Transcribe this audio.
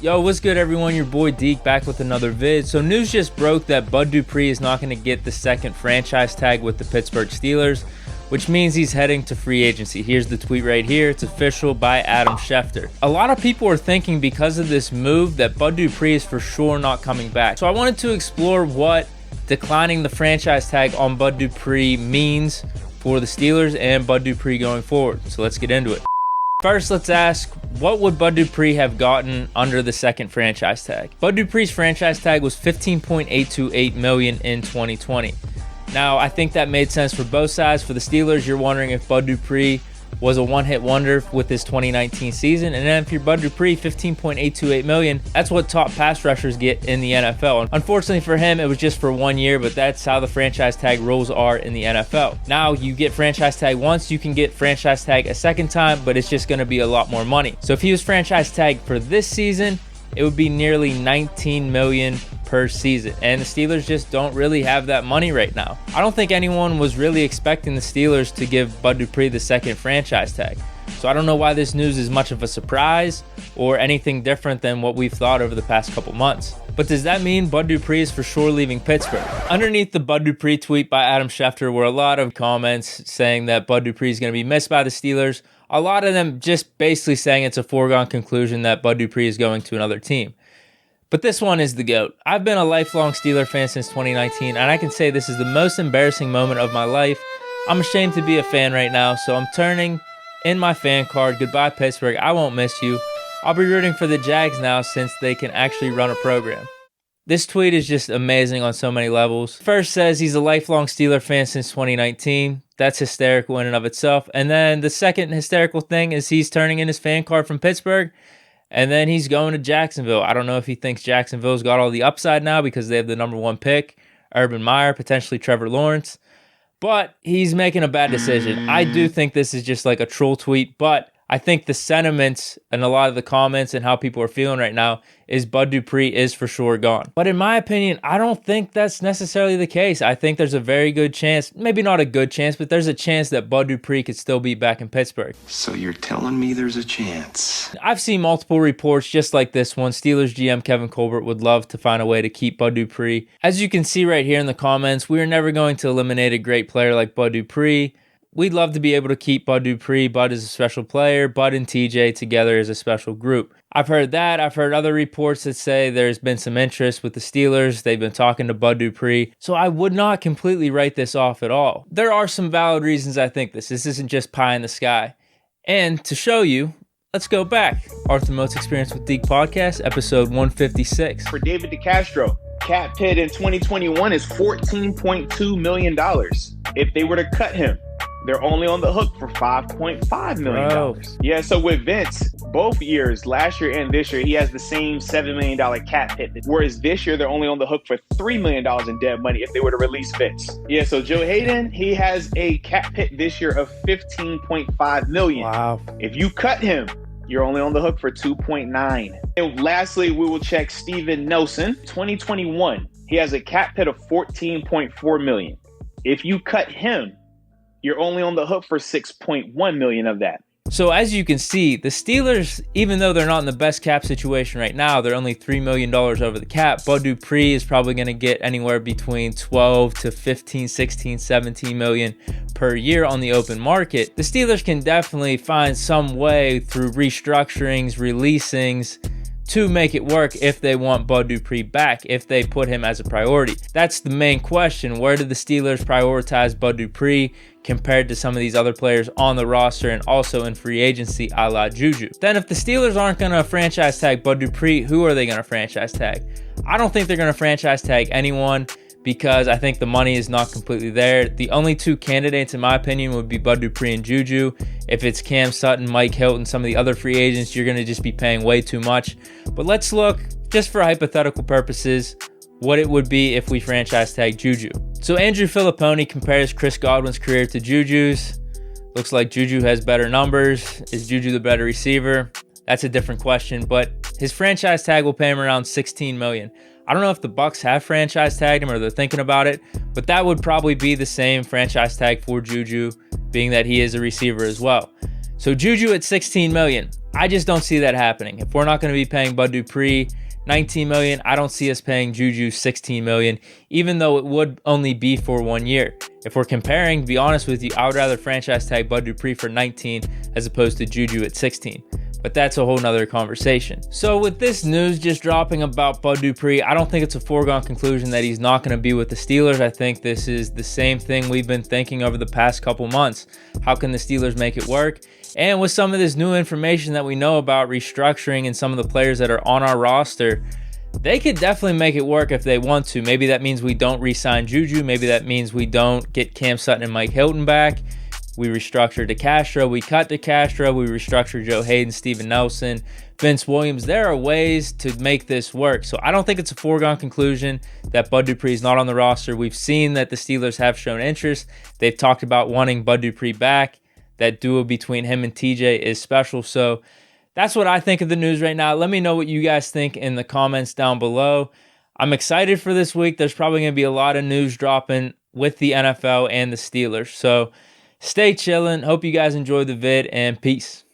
Yo, what's good everyone? Your boy Deke back with another vid. So news just broke that BUD Dupree is not going to get the second franchise tag with the Pittsburgh Steelers, which means he's heading to free agency. Here's the tweet right here. It's official by Adam Schefter. A lot of people are thinking because of this move that BUD Dupree is for sure not coming back. So I wanted to explore what declining the franchise tag on BUD Dupree means for the Steelers and BUD Dupree going forward. So let's get into it. First, let's ask, what would BUD Dupree have gotten under the second franchise tag? BUD Dupree's franchise tag was $15.828 million in 2020. Now, I think that made sense for both sides. For the Steelers, you're wondering if BUD Dupree was a one-hit wonder with his 2019 season. And then if you're BUD Dupree, $15.828 million, that's what top pass rushers get in the NFL. Unfortunately for him, it was just for 1 year, but that's how the franchise tag rules are in the NFL. Now, you get franchise tag once, you can get franchise tag a second time, but it's just going to be a lot more money. So if he was franchise tagged for this season, it would be nearly $19 million per season, and the Steelers just don't really have that money right now. I don't think anyone was really expecting the Steelers to give BUD Dupree the second franchise tag, so I don't know why this news is much of a surprise or anything different than what we've thought over the past couple months. But does that mean BUD Dupree is for sure leaving Pittsburgh? Underneath the BUD Dupree tweet by Adam Schefter were a lot of comments saying that BUD Dupree is going to be missed by the Steelers. A lot of them just basically saying it's a foregone conclusion that BUD Dupree is going to another team. But this one is the GOAT. I've been a lifelong Steeler fan since 2019, and I can say this is the most embarrassing moment of my life. I'm ashamed to be a fan right now, so I'm turning in my fan card. Goodbye, Pittsburgh. I won't miss you. I'll be rooting for the Jags now since they can actually run a program. This tweet is just amazing on so many levels. First says he's a lifelong Steeler fan since 2019. That's hysterical in and of itself. And then the second hysterical thing is he's turning in his fan card from Pittsburgh, and then he's going to Jacksonville. I don't know if he thinks Jacksonville's got all the upside now because they have the #1 pick, Urban Meyer, potentially Trevor Lawrence. But he's making a bad decision. I do think this is just like a troll tweet, but I think the sentiments and a lot of the comments and how people are feeling right now is BUD Dupree is for sure gone. But in my opinion, I don't think that's necessarily the case. I think there's a very good chance, maybe not a good chance, but there's a chance that BUD Dupree could still be back in Pittsburgh. So you're telling me there's a chance? I've seen multiple reports just like this one. Steelers GM Kevin Colbert would love to find a way to keep BUD Dupree. As you can see right here in the comments, we are never going to eliminate a great player like BUD Dupree. We'd love to be able to keep BUD Dupree. BUD is a special player. BUD and Tage together is a special group. I've heard that. I've heard other reports that say there's been some interest with the Steelers. They've been talking to BUD Dupree. So I would not completely write this off at all. There are some valid reasons I think this. This isn't just pie in the sky. And to show you, let's go back. Arthur Mote's Experience with Deke podcast, episode 156. For David DeCastro, cap hit in 2021 is $14.2 million. If they were to cut him, they're only on the hook for $5.5 million. Bro. Yeah, so with Vince, both years, last year and this year, he has the same $7 million cap hit. Whereas this year, they're only on the hook for $3 million in dead money if they were to release Vince. Yeah, so Joe Hayden, he has a cap hit this year of $15.5 million. Wow. If you cut him, you're only on the hook for $2.9. And lastly, we will check Steven Nelson. 2021, he has a cap hit of $14.4 million. If you cut him, you're only on the hook for $6.1 million of that. So as you can see, the Steelers, even though they're not in the best cap situation right now, they're only $3 million over the cap. BUD Dupree is probably going to get anywhere between 12 to 15, 16, 17 million per year on the open market. The Steelers can definitely find some way through restructurings, releasings, to make it work if they want BUD Dupree back, if they put him as a priority. That's the main question. Where did the Steelers prioritize BUD Dupree compared to some of these other players on the roster and also in free agency a la JuJu? Then if the Steelers aren't going to franchise tag BUD Dupree, who are they going to franchise tag? I don't think they're going to franchise tag anyone because I think the money is not completely there. The only two candidates, in my opinion, would be BUD Dupree and JuJu. If it's Cam Sutton, Mike Hilton, some of the other free agents, you're going to just be paying way too much. But let's look, just for hypothetical purposes, what it would be if we franchise tag JuJu. So Andrew Filipponi compares Chris Godwin's career to JuJu's. Looks like JuJu has better numbers. Is JuJu the better receiver? That's a different question, but his franchise tag will pay him around $16 million. I don't know if the Bucs have franchise tagged him or they're thinking about it, but that would probably be the same franchise tag for JuJu, being that he is a receiver as well. So JuJu at $16 million. I just don't see that happening. If we're not going to be paying Bud Dupree $19 million, I don't see us paying JuJu $16 million, even though it would only be for 1 year. If we're comparing, to be honest with you, I would rather franchise tag Bud Dupree for 19 as opposed to JuJu at 16. But that's a whole nother conversation. So with this news just dropping about Bud Dupree, I don't think it's a foregone conclusion that he's not going to be with the Steelers. I think this is the same thing we've been thinking over the past couple months. How can the Steelers make it work? And with some of this new information that we know about restructuring and some of the players that are on our roster, they could definitely make it work if they want to. Maybe that means we don't re-sign JuJu. Maybe that means we don't get Cam Sutton and Mike Hilton back. We restructured DeCastro, we cut DeCastro, we restructured Joe Hayden, Steven Nelson, Vince Williams. There are ways to make this work. So I don't think it's a foregone conclusion that Bud Dupree is not on the roster. We've seen that the Steelers have shown interest. They've talked about wanting Bud Dupree back. That duo between him and TJ is special. So that's what I think of the news right now. Let me know what you guys think in the comments down below. I'm excited for this week. There's probably going to be a lot of news dropping with the NFL and the Steelers. So stay chilling. Hope you guys enjoyed the vid, and peace.